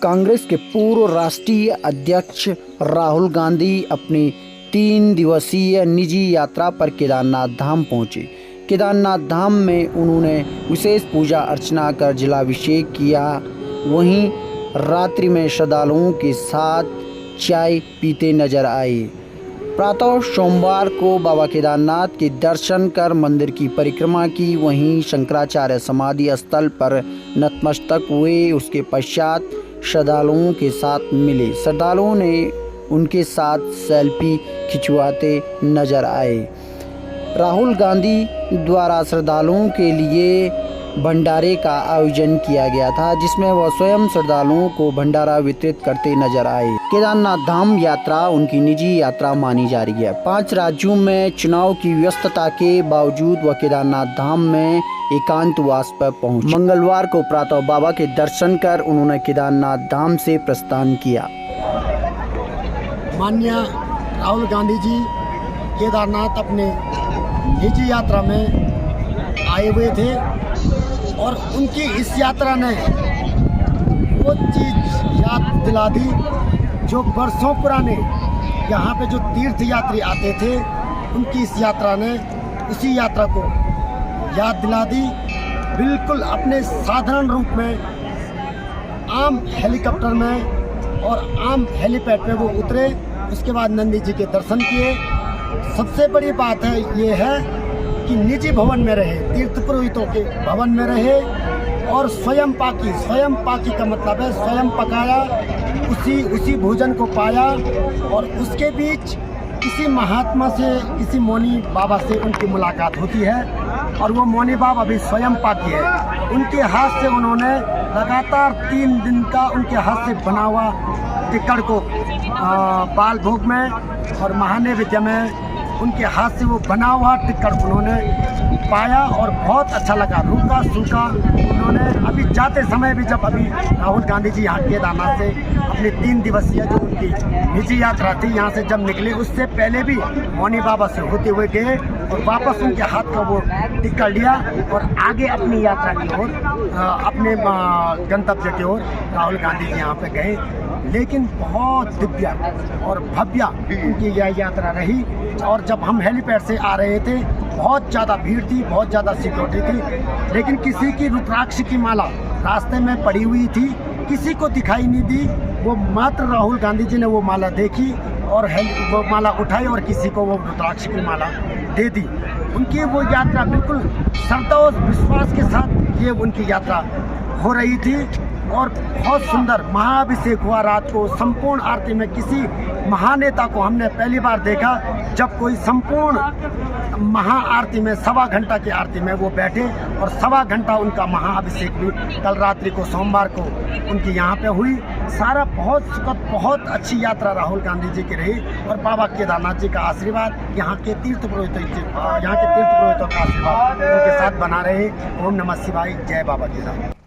कांग्रेस के पूर्व राष्ट्रीय अध्यक्ष राहुल गांधी अपनी 3 दिवसीय निजी यात्रा पर केदारनाथ धाम पहुंचे। केदारनाथ धाम में उन्होंने विशेष पूजा अर्चना कर जलाभिषेक किया। वहीं रात्रि में श्रद्धालुओं के साथ चाय पीते नजर आए। प्रातः सोमवार को बाबा केदारनाथ के दर्शन कर मंदिर की परिक्रमा की। वहीं शंकराचार्य समाधि स्थल पर नतमस्तक हुए। उसके पश्चात श्रद्धालुओं के साथ मिले। श्रद्धालुओं ने उनके साथ सेल्फी खिंचवाते नजर आए। राहुल गांधी द्वारा श्रद्धालुओं के लिए भंडारे का आयोजन किया गया था, जिसमें वह स्वयं श्रद्धालुओं को भंडारा वितरित करते नजर आए। केदारनाथ धाम यात्रा उनकी निजी यात्रा मानी जा रही है। 5 राज्यों में चुनाव की व्यस्तता के बावजूद वह केदारनाथ धाम में एकांतवास पर पहुंचे। मंगलवार को प्रातः बाबा के दर्शन कर उन्होंने केदारनाथ धाम से प्रस्थान किया। माननीय राहुल गांधी जी केदारनाथ अपने निजी यात्रा में आए हुए थे और उनकी इस यात्रा ने वो चीज़ याद दिला दी जो बरसों पुराने यहाँ पे जो तीर्थ यात्री आते थे, उनकी इस यात्रा ने उसी यात्रा को याद दिला दी। बिल्कुल अपने साधारण रूप में आम हेलीकॉप्टर में और आम हेलीपैड पे वो उतरे। उसके बाद नंदी जी के दर्शन किए। सबसे बड़ी बात है ये है कि निजी भवन में रहे, तीर्थ पुरोहितों के भवन में रहे और स्वयं पाकी का मतलब है स्वयं पकाया, उसी भोजन को पाया। और उसके बीच किसी महात्मा से, किसी मौनी बाबा से उनकी मुलाकात होती है और वो मौनी बाबा भी स्वयं पाकी है। उनके हाथ से उन्होंने लगातार 3 दिन का उनके हाथ से बना हुआ टिक्कड़ को बाल भोग में और महानैवेद्य में उनके हाथ से वो बना हुआ टिक्कड़ उन्होंने पाया और बहुत अच्छा लगा। रूखा सूखा उन्होंने अभी जाते समय भी, जब अभी राहुल गांधी जी यहाँ केदारनाथ से अपनी 3 दिवसीय जो उनकी निजी यात्रा थी यहाँ से जब निकले, उससे पहले भी मौनी बाबा से होते हुए गए और वापस उनके हाथ का वो टिक्कड़ लिया और आगे अपनी यात्रा की ओर, अपने गंतव्य की ओर राहुल गांधी जी यहाँ पे गए। लेकिन बहुत दिव्य और भव्य उनकी यह यात्रा रही। और जब हम हेलीपैड से आ रहे थे, बहुत ज़्यादा भीड़ थी, बहुत ज़्यादा सिक्योरिटी थी, लेकिन किसी की रुद्राक्ष की माला रास्ते में पड़ी हुई थी, किसी को दिखाई नहीं दी। वो मात्र राहुल गांधी जी ने वो माला देखी और वो माला उठाई और किसी को वो रुद्राक्ष की माला दे दी। उनकी वो यात्रा बिल्कुल श्रद्धा और विश्वास के साथ ये उनकी यात्रा हो रही थी और बहुत सुंदर महाअभिषेक हुआ रात को। संपूर्ण आरती में किसी महानेता को हमने पहली बार देखा जब कोई संपूर्ण महाआरती में 1.25 घंटा की आरती में वो बैठे और 1.25 घंटा उनका महाअभिषेक भी कल रात्रि को सोमवार को उनकी यहाँ पे हुई। सारा बहुत सुखद, बहुत अच्छी यात्रा राहुल गांधी जी की रही और बाबा केदारनाथ जी का आशीर्वाद, यहाँ के तीर्थ पुरोहितों का आशीर्वाद उनके साथ बना रहे। ओम नमः शिवाय। जय बाबा केदारनाथ।